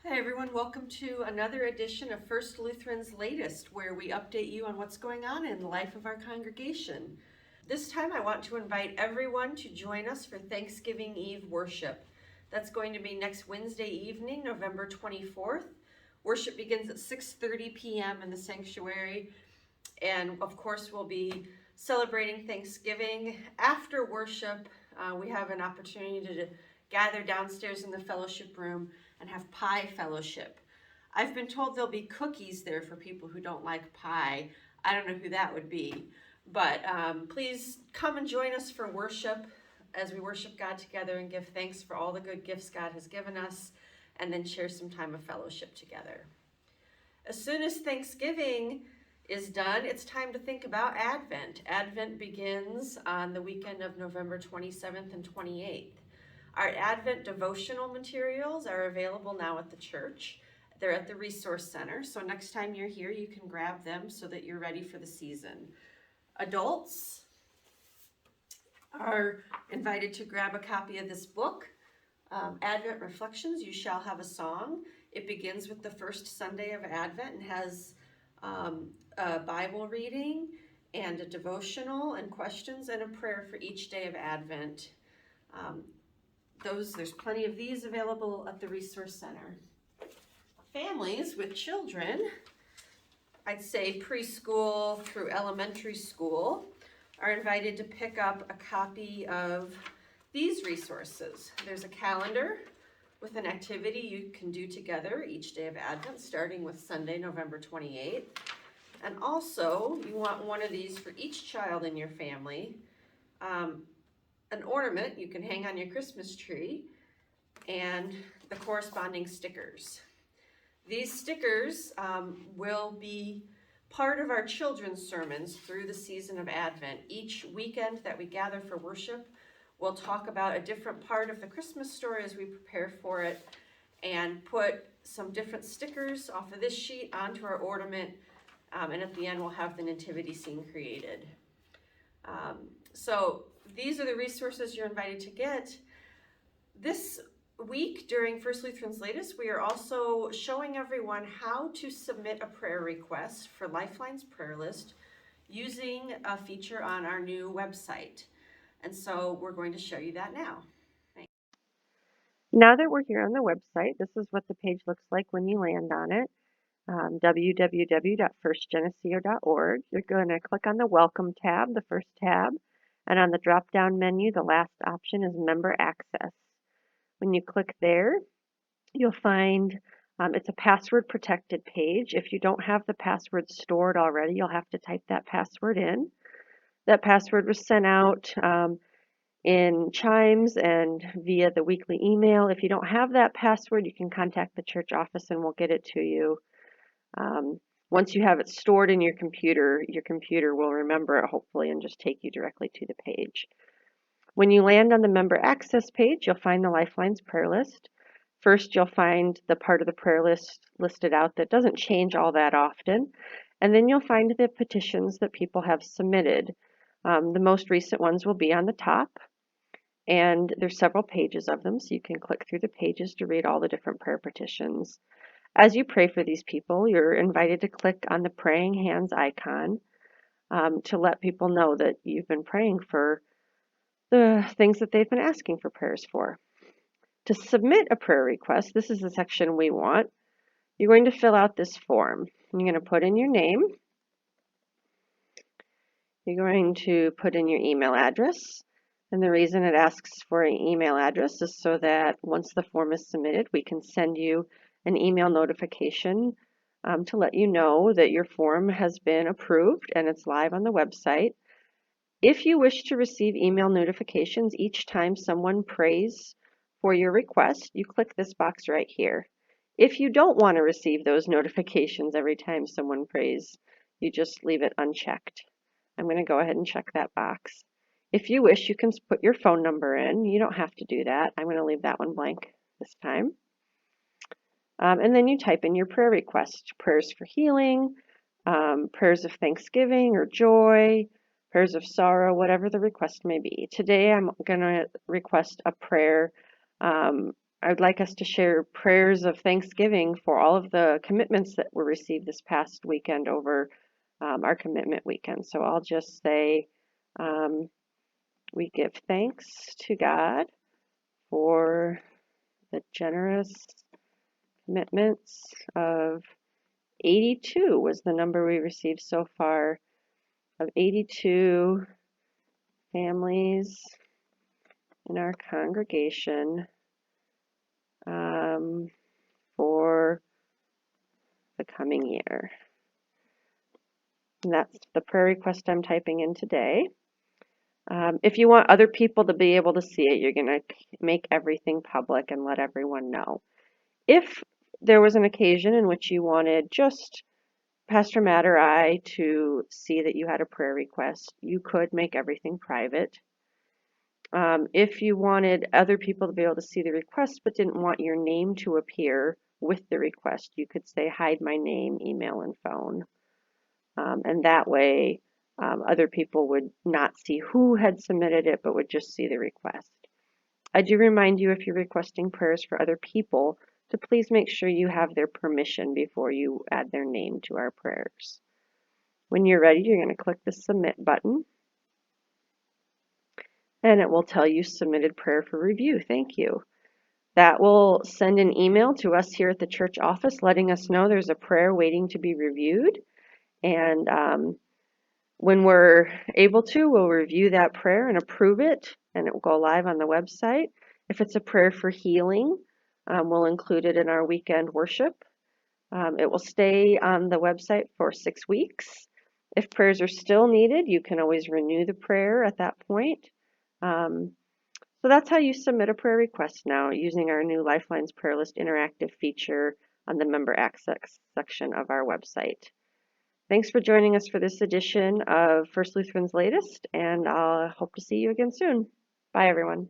Hi everyone, welcome to another edition of First Lutheran's Latest, where we update you on what's going on in the life of our congregation. This time I want to invite everyone to join us for Thanksgiving Eve worship. That's going to be next Wednesday evening, November 24th. Worship begins at 6:30 p.m. in the sanctuary, and of course we'll be celebrating Thanksgiving. After worship, we have an opportunity to gather downstairs in the fellowship room and have pie fellowship. I've been told there'll be cookies there for people who don't like pie. I don't know who that would be, but please come and join us for worship as we worship God together and give thanks for all the good gifts God has given us, and then share some time of fellowship together. As soon as Thanksgiving is done, it's time to think about Advent. Advent begins on the weekend of November 27th and 28th. Our Advent devotional materials are available now at the church. They're at the Resource Center, so next time you're here, you can grab them so that you're ready for the season. Adults are invited to grab a copy of this book, Advent Reflections, You Shall Have a Song. It begins with the first Sunday of Advent and has a Bible reading and a devotional and questions and a prayer for each day of Advent. There's plenty of these available at the Resource Center. Families with children, I'd say preschool through elementary school, are invited to pick up a copy of these resources. There's a calendar with an activity you can do together each day of Advent, starting with Sunday, November 28th. And also, you want one of these for each child in your family. An ornament you can hang on your Christmas tree, and the corresponding stickers. These stickers will be part of our children's sermons through the season of Advent. Each weekend that we gather for worship, we'll talk about a different part of the Christmas story as we prepare for it, and put some different stickers off of this sheet onto our ornament, and at the end we'll have the nativity scene created. So these are the resources you're invited to get. This week during First Lutheran's Latest, we are also showing everyone how to submit a prayer request for Lifeline's prayer list using a feature on our new website. And so we're going to show you that now. Now that we're here on the website, this is what the page looks like when you land on it, www.firstgeneseo.org. You're going to click on the Welcome tab, the first tab, and on the drop-down menu, the last option is Member Access. When you click there, you'll find it's a password-protected page. If you don't have the password stored already, you'll have to type that password in. That password was sent out in Chimes and via the weekly email. If you don't have that password, you can contact the church office and we'll get it to you. Once you have it stored in your computer will remember it hopefully and just take you directly to the page. When you land on the member access page, you'll find the Lifeline's prayer list. First, you'll find the part of the prayer list listed out that doesn't change all that often. And then you'll find the petitions that people have submitted. The most recent ones will be on the top. And there's several pages of them, so you can click through the pages to read all the different prayer petitions. As you pray for these people, you're invited to click on the praying hands icon to let people know that you've been praying for the things that they've been asking for prayers for. To submit a prayer request, this is the section we want. You're going to fill out this form. You're going to put in your name. You're going to put in your email address. And the reason it asks for an email address is so that once the form is submitted, we can send you an email notification to let you know that your form has been approved and it's live on the website. If you wish to receive email notifications each time someone prays for your request, you click this box right here. If you don't want to receive those notifications every time someone prays, you just leave it unchecked. I'm going to go ahead and check that box. If you wish, you can put your phone number in. You don't have to do that. I'm going to leave that one blank this time. And then you type in your prayer request, prayers for healing, prayers of thanksgiving or joy, prayers of sorrow, whatever the request may be. Today I'm going to request a prayer, a I would like us to share prayers of thanksgiving for all of the commitments that were received this past weekend over our commitment weekend. So I'll just say, we give thanks to God for the generous commitments of 82 was the number we received so far, of 82 families in our congregation for the coming year. And that's the prayer request I'm typing in today. If you want other people to be able to see it, you're going to make everything public and let everyone know. If there was an occasion in which you wanted just Pastor Matt or I to see that you had a prayer request, you could make everything private. If you wanted other people to be able to see the request but didn't want your name to appear with the request, you could say hide my name, email, and phone. And that way other people would not see who had submitted it but would just see the request. I do remind you, if you're requesting prayers for other people, to please make sure you have their permission before you add their name to our prayers. When you're ready, you're going to click the submit button, and it will tell you submitted prayer for review. Thank you. That will send an email to us here at the church office letting us know there's a prayer waiting to be reviewed. And when we're able to, we'll review that prayer and approve it, and it will go live on the website. If it's a prayer for healing, we'll include it in our weekend worship. It will stay on the website for 6 weeks. If prayers are still needed, you can always renew the prayer at that point. So that's how you submit a prayer request now, using our new Lifelines Prayer List interactive feature on the member access section of our website. Thanks for joining us for this edition of First Lutheran's Latest, and I'll hope to see you again soon. Bye, everyone.